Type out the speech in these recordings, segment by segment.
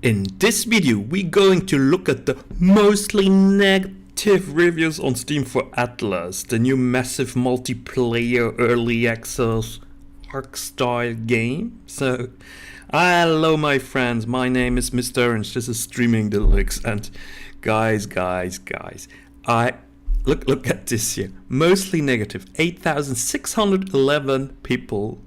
In this video, we're going to look at the mostly negative reviews on Steam for Atlas, the new massive multiplayer early access Ark style game. So, hello my friends, my name is Mr. Orange, this is Streaming Deluxe, and guys, I look at this here, mostly negative, 8,611 people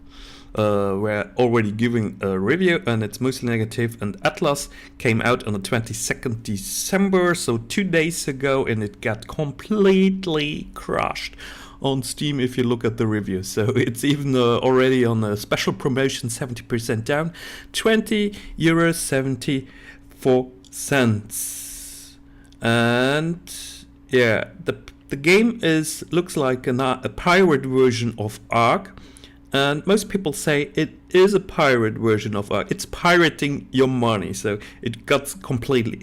were already giving a review, and it's mostly negative. And Atlas came out on the 22nd December, so 2 days ago, and it got completely crushed on Steam if you look at the review. So it's even already on a special promotion, 70% down, €20.74. And yeah, the game looks like a pirate version of Ark. And most people say it is a pirate version of Ark. It's pirating your money, so it got completely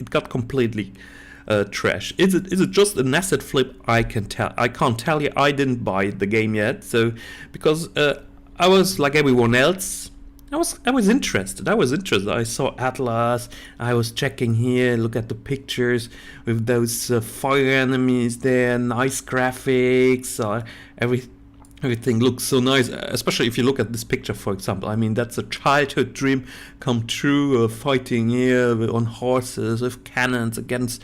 trash. Is it just an asset flip? I can't tell you. I didn't buy the game yet, so because I was like everyone else. I was interested. I saw Atlas. I was checking here. Look at the pictures with those fire enemies there. Nice graphics. Everything looks so nice, especially if you look at this picture, for example. I mean, that's a childhood dream come true, fighting here on horses with cannons against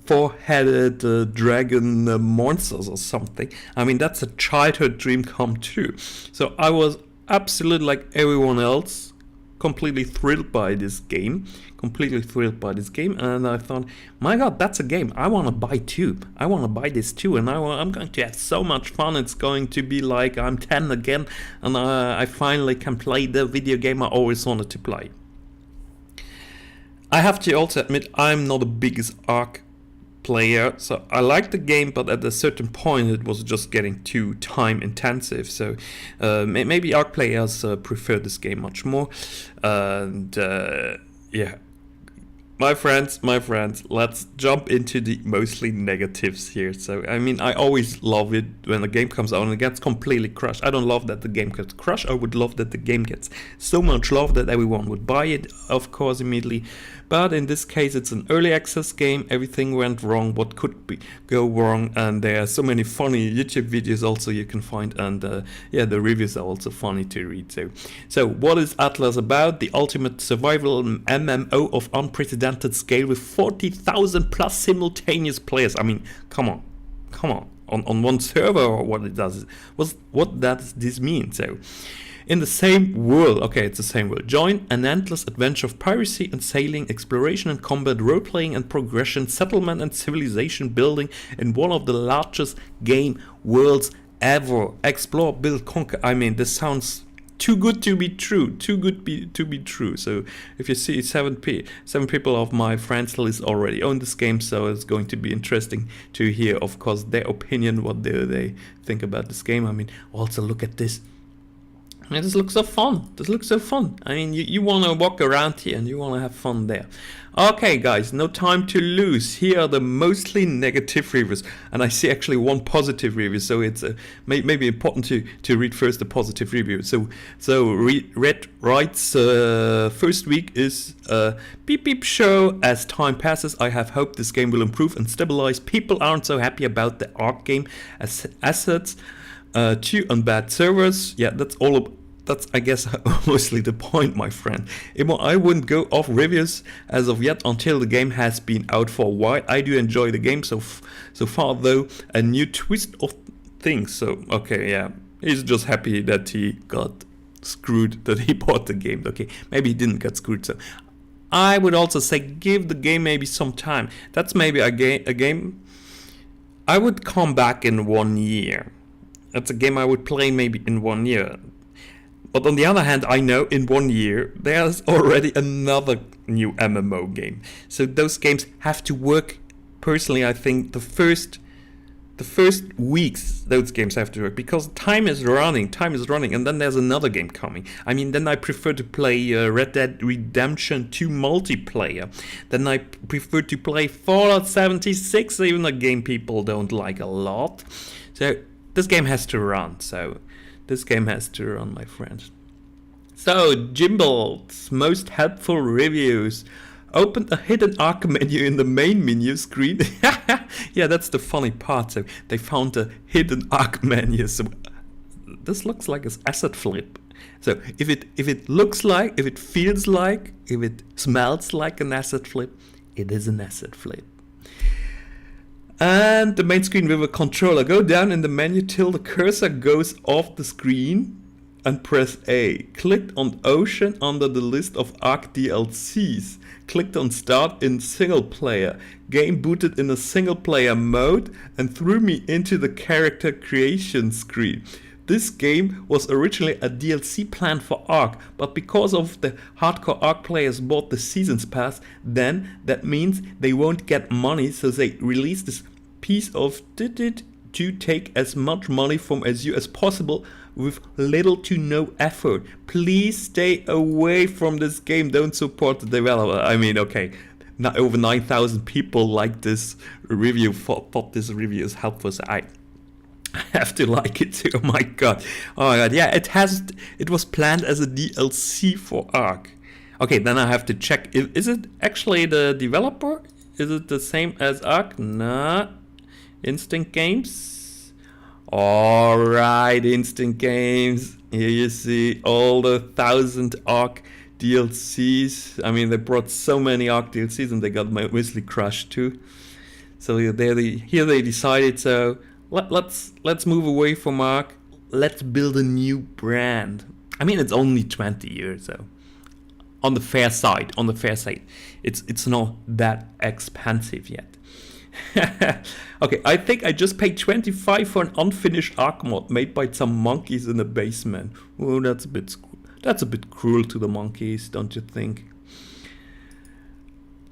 four-headed dragon monsters or something. I mean, that's a childhood dream come true. So I was absolutely like everyone else, completely thrilled by this game, and I thought, my god, that's a game I want to buy too. I want to buy this too, and I'm going to have so much fun. It's going to be like I'm 10 again, and I finally can play the video game I always wanted to play. I have to also admit, I'm not the biggest Ark player, so I liked the game, but at a certain point it was just getting too time intensive. So maybe Ark players prefer this game much more. And yeah, my friends, let's jump into the mostly negatives here. So I mean, I always love it when a game comes out and it gets completely crushed. I don't love that the game gets crushed. I would love that the game gets so much love that everyone would buy it, of course, immediately. But in this case, it's an early access game. Everything went wrong. What could go wrong? And there are so many funny YouTube videos also you can find. And yeah, the reviews are also funny to read. So what is Atlas about? The ultimate survival MMO of unprecedented scale with 40,000 plus simultaneous players. I mean, come on. On one server, or what it does? What does this mean? So, in the same world, okay, it's the same world. Join an endless adventure of piracy and sailing, exploration and combat, role-playing and progression, settlement and civilization building in one of the largest game worlds ever. Explore, build, conquer. I mean, this sounds too good to be true. To be true. So if you see seven people of my friends list already own this game, so it's going to be interesting to hear, of course, their opinion, what they think about this game. I mean, also look at this. I mean, this looks so fun. I mean, you want to walk around here and you want to have fun there. Okay, guys, no time to lose. Here are the mostly negative reviews. And I see actually one positive review, so it's maybe important to read first the positive review. So Red writes, first week is beep beep show. As time passes, I have hope this game will improve and stabilize. People aren't so happy about the Ark game as assets. Two on bad servers. Yeah, that's I guess mostly the point, my friend. I wouldn't go off reviews as of yet until the game has been out for a while. I do enjoy the game so far, though. A new twist of things. So okay, yeah, he's just happy that he got screwed, that he bought the game. Okay, maybe he didn't get screwed. So I would also say give the game maybe some time. That's maybe a game I would come back in 1 year. That's a game I would play maybe in 1 year. But on the other hand, I know in 1 year there's already another new MMO game. So those games have to work. Personally, I think the first weeks those games have to work, because time is running, and then there's another game coming. I mean, then I prefer to play Red Dead Redemption 2 multiplayer. Then I prefer to play Fallout 76, even a game people don't like a lot. So this game has to run. My friends. So, Jimbo's most helpful reviews. opened a hidden Ark menu in the main menu screen. Yeah, that's the funny part. So they found a hidden Ark menu. So this looks like an asset flip. So if it looks like, if it feels like, if it smells like an asset flip, it is an asset flip. And the main screen with a controller. Go down in the menu till the cursor goes off the screen and press A. Clicked on Ocean under the list of Ark DLCs. Clicked on Start in single player. Game booted in a single player mode and threw me into the character creation screen. This game was originally a DLC planned for Ark, but because of the hardcore Ark players bought the Seasons Pass, then that means they won't get money, so they released this piece of to take as much money from you as possible with little to no effort. Please stay away from this game, don't support the developer. I mean, okay, not over 9,000 people liked this review, thought this review is helpful, so I have to like it too. Oh my god. Yeah, it was planned as a DLC for Ark. Okay, then I have to check, is it actually the developer? Is it the same as Ark? Nah. Instinct Games. Alright, Instinct Games. Here you see all the 1,000 Ark DLCs. I mean, they brought so many Ark DLCs and they got mostly crushed too. So here they decided, so let's move away from Ark. Let's build a new brand. I mean, it's only 20 years, so on the fair side, it's not that expensive yet. Okay, I think I just paid 25 for an unfinished Ark mod made by some monkeys in a basement. Oh, that's a bit cruel to the monkeys, don't you think?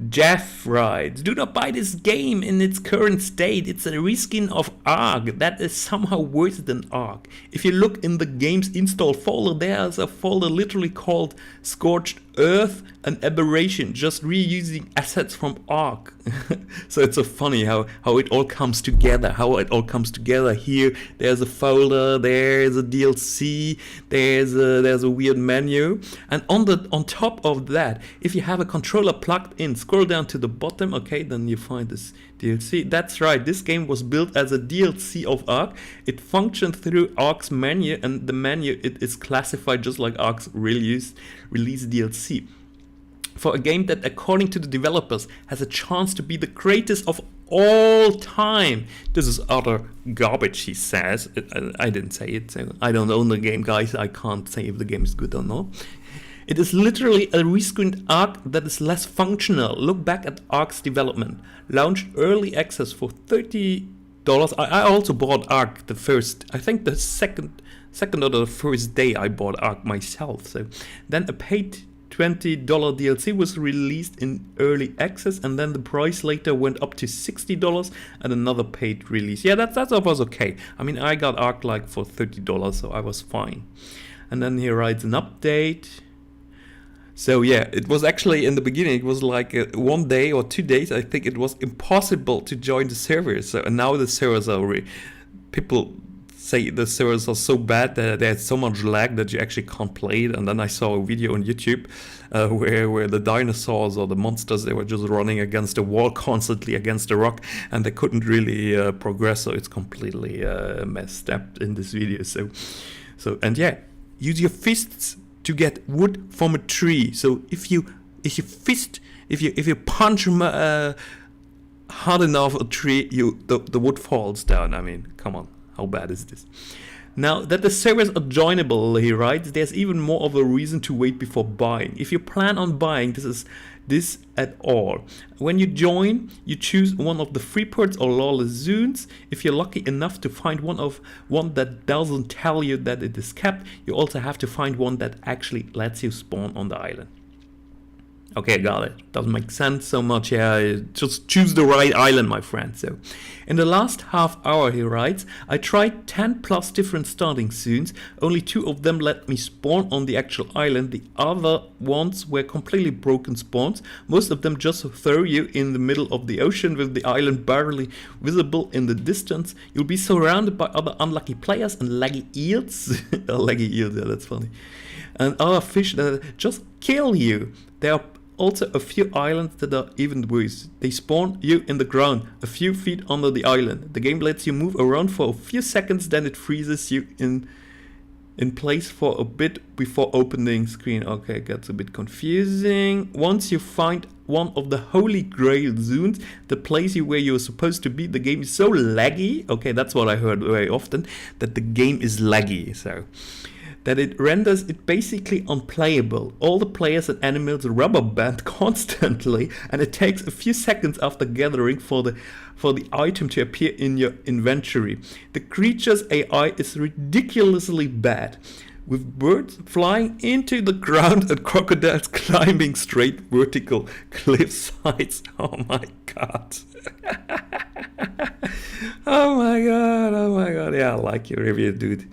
Jeff writes, do not buy this game in its current state. It's a reskin of Ark that is somehow worse than Ark. If you look in the game's install folder, there's a folder literally called Scorched Earth and Aberration, just reusing assets from Ark. So it's so funny how it all comes together, Here, there's a folder, there's a DLC, there's a weird menu, and on top of that, if you have a controller plugged in, scroll down to the bottom, okay, then you find this DLC. That's right, this game was built as a DLC of Ark. It functioned through Ark's menu, and the menu it is classified just like Ark's release DLC. For a game that, according to the developers, has a chance to be the greatest of all time. This is utter garbage, he says. I didn't say it, so I don't own the game, guys. I can't say if the game is good or not. It is literally a reskinned Ark that is less functional. Look back at Ark's development. Launched early access for $30. I also bought Ark the second or the first day I bought Ark myself. So then a paid $20 DLC was released in early access, and then the price later went up to $60 and another paid release. Yeah, that was okay. I mean, I got Ark like for $30, so I was fine. And then he writes an update. So yeah, it was actually in the beginning, it was like 1 day or 2 days. I think it was impossible to join the servers. So and now the servers are people say the servers are so bad that there's so much lag that you actually can't play it. And then I saw a video on YouTube where the dinosaurs or the monsters, they were just running against the wall constantly against the rock, and they couldn't really progress. So it's completely messed up in this video. So and yeah, use your fists to get wood from a tree. So if you punch hard enough a tree, the wood falls down. I mean, come on, how bad is this? Now that the servers are joinable, he writes, there's even more of a reason to wait before buying. If you plan on buying this at all, when you join, you choose one of the Freeports or Lawless Zones. If you're lucky enough to find one that doesn't tell you that it is kept, you also have to find one that actually lets you spawn on the island. Okay, got it. Doesn't make sense so much. Yeah, just choose the right island, my friend. So, in the last half hour, he writes, I tried 10 plus different starting zones. Only 2 of them let me spawn on the actual island. The other ones were completely broken spawns. Most of them just throw you in the middle of the ocean with the island barely visible in the distance. You'll be surrounded by other unlucky players and laggy eels. Laggy eels, yeah, that's funny. And other fish that just kill you. There are also a few islands that are even worse. They spawn you in the ground, a few feet under the island. The game lets you move around for a few seconds, then it freezes you in place for a bit before opening screen. Okay, it gets a bit confusing. Once you find one of the Holy Grail zones, the place where you're supposed to be, the game is so laggy. Okay, that's what I heard very often, that the game is laggy. So that it renders it basically unplayable. All the players and animals rubber band constantly, and it takes a few seconds after gathering for the item to appear in your inventory. The creature's AI is ridiculously bad, with birds flying into the ground and crocodiles climbing straight vertical cliff sides. Oh my god. Oh my god. Yeah, I like your review, dude.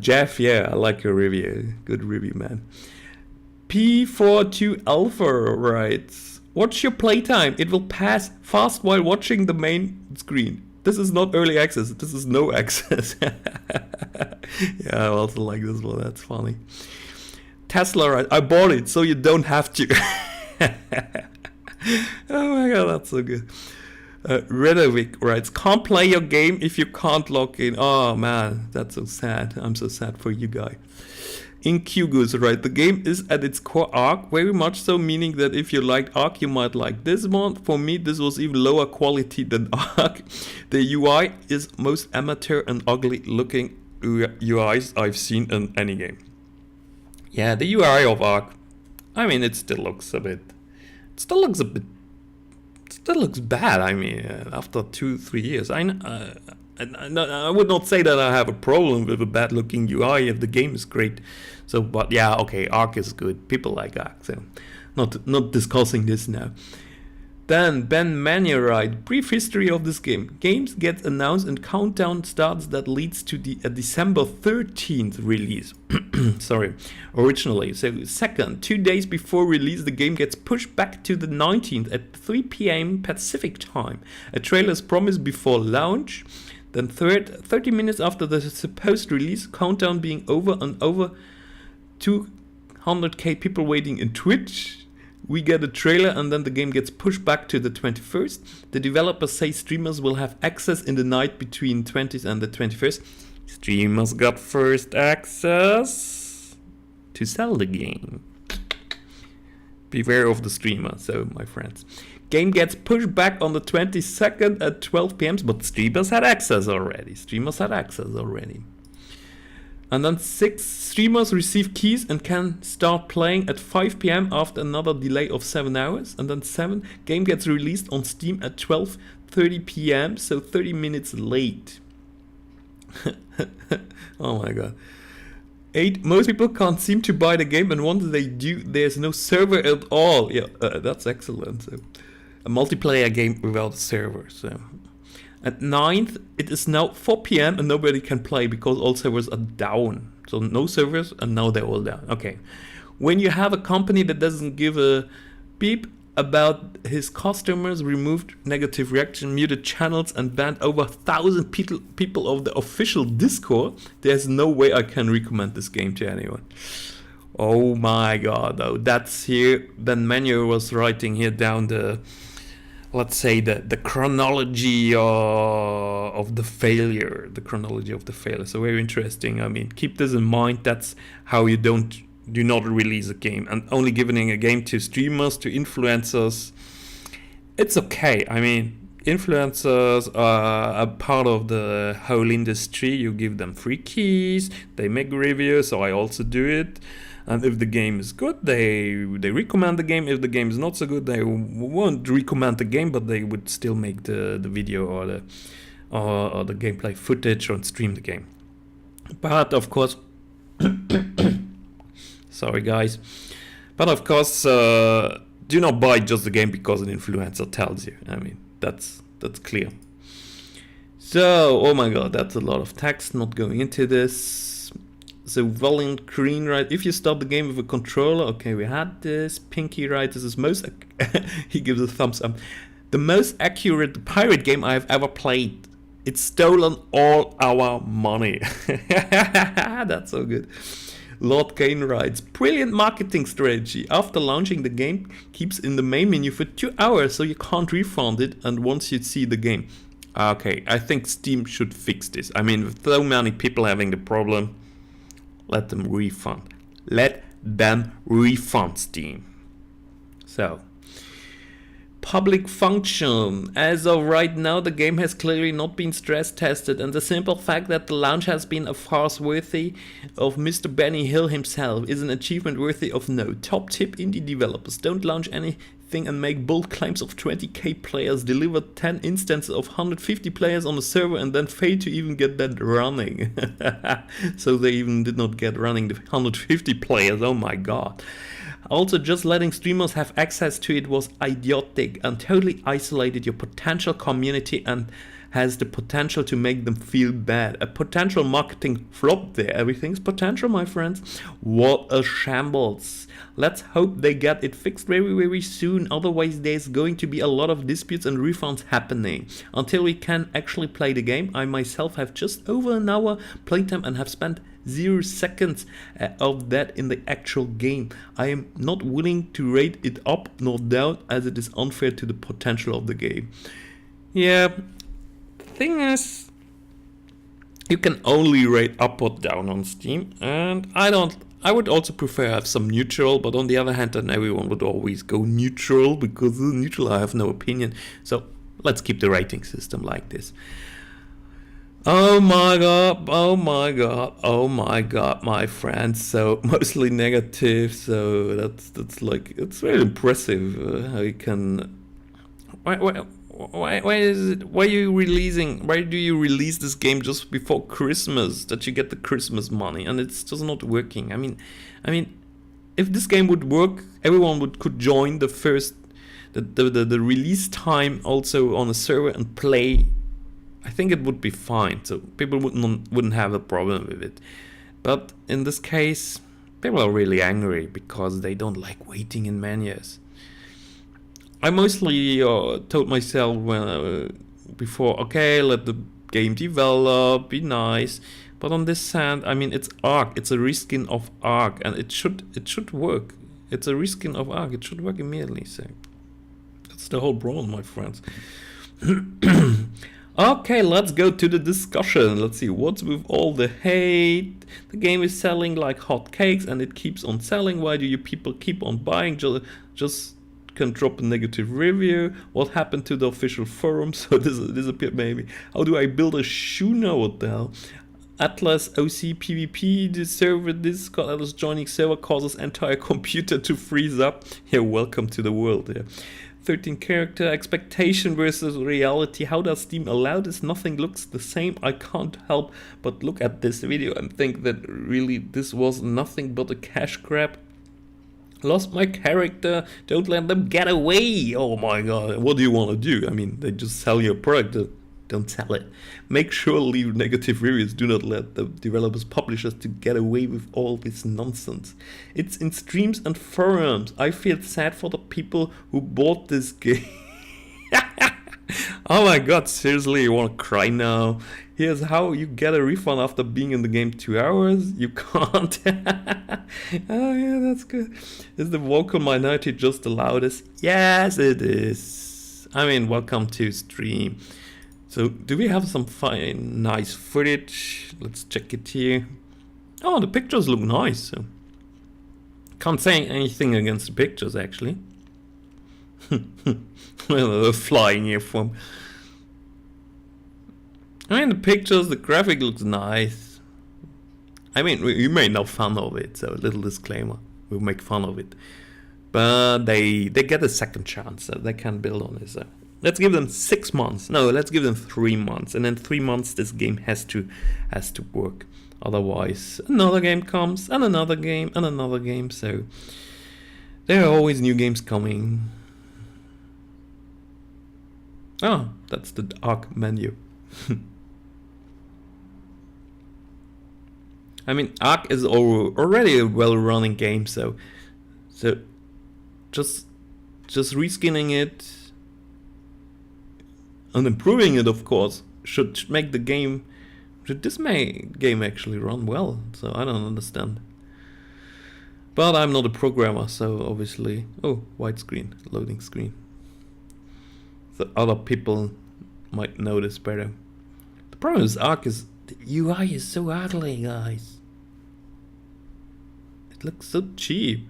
Jeff, yeah, I like your review. Good review, man. P42 Alpha writes, watch your playtime. It will pass fast while watching the main screen. This is not early access. This is no access. Yeah, I also like this one. That's funny. Tesla writes, I bought it so you don't have to. Oh my god, that's so good. Redovic writes, can't play your game if you can't log in. Oh man, that's so sad. I'm so sad for you guy. Incugus, right? The game is at its core Ark, very much so, meaning that if you liked Ark, you might like this one. For me, this was even lower quality than Ark. The UI is most amateur and ugly looking UIs I've seen in any game. Yeah, the UI of Ark, I mean, it still looks bad. I mean, after 2-3 years, I would not say that I have a problem with a bad looking UI if the game is great. So, but yeah, okay, Ark is good. People like Ark, so not discussing this now. Then Ben Manurite, brief history of this game. Games get announced and countdown starts that leads to the December 13th release. Sorry, originally. So second, 2 days before release, the game gets pushed back to the 19th at 3 p.m. Pacific time. A trailer is promised before launch. Then third, 30 minutes after the supposed release, countdown being over and over 200k people waiting in Twitch. We get a trailer and then the game gets pushed back to the 21st. The developers say streamers will have access in the night between 20th and the 21st. Streamers got first access to sell the game. Beware of the streamer, so my friends. Game gets pushed back on the 22nd at 12 p.m. But streamers had access already. And then 6 streamers receive keys and can start playing at 5 p.m. after another delay of 7 hours. And then 7, game gets released on Steam at 12:30 p.m. So 30 minutes late. Oh my god. 8, most people can't seem to buy the game, and once they do, there's no server at all. Yeah, that's excellent. So, a multiplayer game without a server. So. At 9th, it is now 4 p.m. and nobody can play because all servers are down. So no servers, and now they're all down. Okay. When you have a company that doesn't give a beep about his customers, removed negative reaction, muted channels, and banned over 1,000 people of the official Discord, there's no way I can recommend this game to anyone. Oh my god, though. That's here. Ben Manuel was writing here down the... let's say the chronology of the failure. So very interesting. I mean, keep this in mind. That's how you do not release a game, and only giving a game to streamers, to influencers. It's okay. I mean, influencers are a part of the whole industry. You give them free keys, they make reviews, so I also do it. And if the game is good, they recommend the game. If the game is not so good, they won't recommend the game, but they would still make the video or the gameplay footage or stream the game. But of course, sorry guys, but of course, do not buy just the game because an influencer tells you. I mean, that's clear. So, oh my god, that's a lot of text. Not going into this. So Valiant Green, right? If you start the game with a controller, okay, we had this. Pinky, right? This is most. He gives a thumbs up. The most accurate pirate game I have ever played. It's stolen all our money. That's so good. Lord Kane writes, brilliant marketing strategy. After launching the game, keeps in the main menu for 2 hours so you can't refund it and once you see the game. Okay, I think Steam should fix this. I mean, with so many people having the problem, let them refund. Let them refund Steam. So, public function. As of right now, the game has clearly not been stress tested, and the simple fact that the launch has been a farce worthy of Mr. Benny Hill himself is an achievement worthy of note. Top tip: indie developers don't launch anything and make bold claims of 20k players, deliver 10 instances of 150 players on the server and then fail to even get that running. So they even did not get running the 150 players, oh my god. Also, just letting streamers have access to it was idiotic and totally isolated your potential community and has the potential to make them feel bad. A potential marketing flop there. Everything's potential, my friends. What a shambles. Let's hope they get it fixed very, very soon. Otherwise, there's going to be a lot of disputes and refunds happening. Until we can actually play the game, I myself have just over an hour playtime and have spent 0 seconds of that in the actual game. I am not willing to rate it up nor down as it is unfair to the potential of the game. Yeah, thing is, you can only rate up or down on Steam, and I would also prefer to have some neutral, but on the other hand, then everyone would always go neutral, because neutral I have no opinion. So let's keep the rating system like this. Oh my god, oh my god, oh my god, my friends. So mostly negative, so that's like, it's very impressive how you can. Why is it? Why do you release this game just before Christmas, that you get the Christmas money, and it's just not working? I mean, if this game would work, everyone could join the release time also on a server and play. I think it would be fine, so people wouldn't have a problem with it. But in this case, people are really angry because they don't like waiting in menus. I mostly told myself before, okay, let the game develop, be nice. But on this hand, I mean, it's Ark. It's a reskin of Ark, and it should work. It's a reskin of Ark. It should work immediately. So that's the whole problem, my friends. Okay, let's go to the discussion. Let's see, what's with all the hate? The game is selling like hotcakes and it keeps on selling. Why do you people keep on buying? Just can drop a negative review. What happened to the official forum? So this disappeared maybe. How do I build a shoe now? What the hell? Atlas OC PvP, the server Discord Atlas joining server causes entire computer to freeze up. Yeah, welcome to the world. Yeah. 13 character expectation versus reality. How does Steam allow this? Nothing looks the same. I can't help but look at this video and think that really this was nothing but a cash grab. Lost my character. Don't let them get away. Oh my god. What do you want to do? I mean, they just sell your product. Don't sell it. Make sure leave negative reviews. Do not let the developers, publishers to get away with all this nonsense. It's in streams and forums. I feel sad for the people who bought this game. Oh my god, seriously, you want to cry now? Here's how you get a refund after being in the game 2 hours. You can't. Oh yeah, that's good. Is the vocal minority just the loudest? Yes, it is. I mean, welcome to stream. So, do we have some fine, nice footage? Let's check it here. Oh, the pictures look nice. So. Can't say anything against the pictures, actually. The flying here from. I mean, the pictures, the graphic looks nice. I mean, we made no fun of it, so a little disclaimer. We'll make fun of it. But they get a second chance, so they can build on it. So. Let's give them 6 months. No, let's give them 3 months. And then 3 months this game has to work. Otherwise, another game comes, and another game, and another game. So there are always new games coming. Oh, that's the Ark menu. I mean, Ark is already a well-running game, so just reskinning it and improving it, of course, should make the game. Should this game actually run well? So I don't understand. But I'm not a programmer, so obviously... Oh, white screen, loading screen. So other people might know this better. The problem with Ark is the UI is so ugly, guys. It looks so cheap.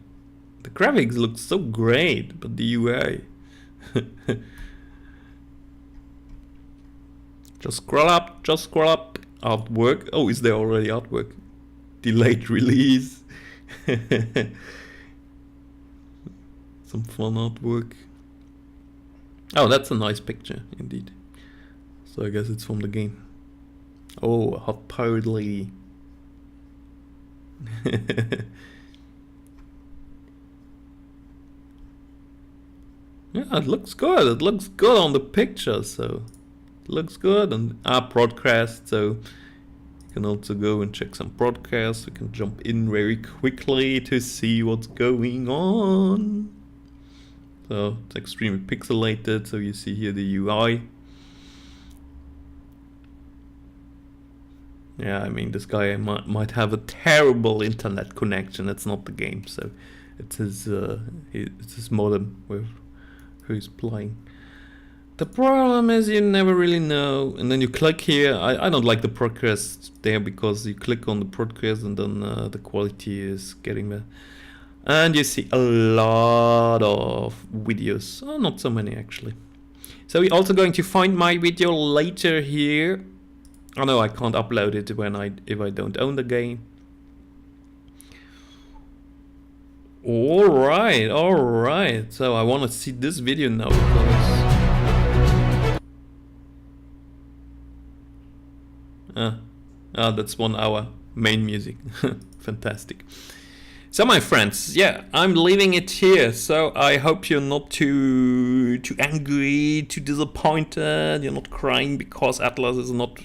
The graphics look so great, but the UI... Just scroll up, just scroll up. Artwork. Oh, is there already artwork? Delayed release. Some fun artwork. Oh, that's a nice picture, indeed. So I guess it's from the game. Oh, a hot pirate lady. Yeah, it looks good. It looks good on the picture, so it looks good. And broadcast, so you can also go and check some broadcasts. You can jump in very quickly to see what's going on. So it's extremely pixelated, so you see here the UI. Yeah, I mean, this guy might have a terrible internet connection. It's not the game, so it's his modem with who's playing. The problem is you never really know, and then you click here. I don't like the progress there because you click on the progress and then the quality is getting there. And you see a lot of videos. Oh, not so many actually. So we're also going to find my video later here. Oh no, I can't upload it if I don't own the game. Alright. So I want to see this video now because... that's 1 hour main music. Fantastic. So my friends, yeah, I'm leaving it here. So I hope you're not too angry, too disappointed. You're not crying because Atlas is not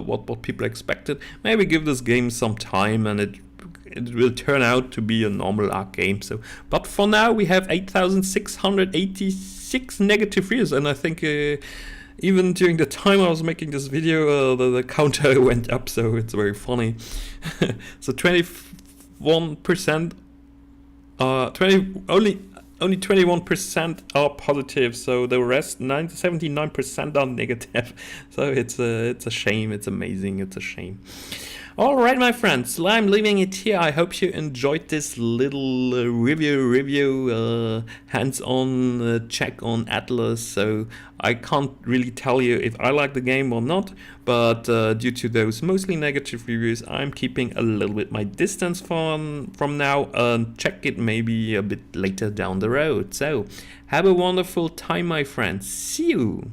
what people expected. Maybe give this game some time and it will turn out to be a normal Ark game. So, but for now we have 8,686 negative reviews, and I think even during the time I was making this video, the counter went up. So it's very funny. So 21%, only 21% are positive, so the rest 79% are negative. So it's a shame. It's amazing. It's a shame. All right, my friends, I'm leaving it here. I hope you enjoyed this little review hands-on check on Atlas. So I can't really tell you if I like the game or not, but due to those mostly negative reviews, I'm keeping a little bit my distance from now and check it maybe a bit later down the road. So have a wonderful time, my friends. See you.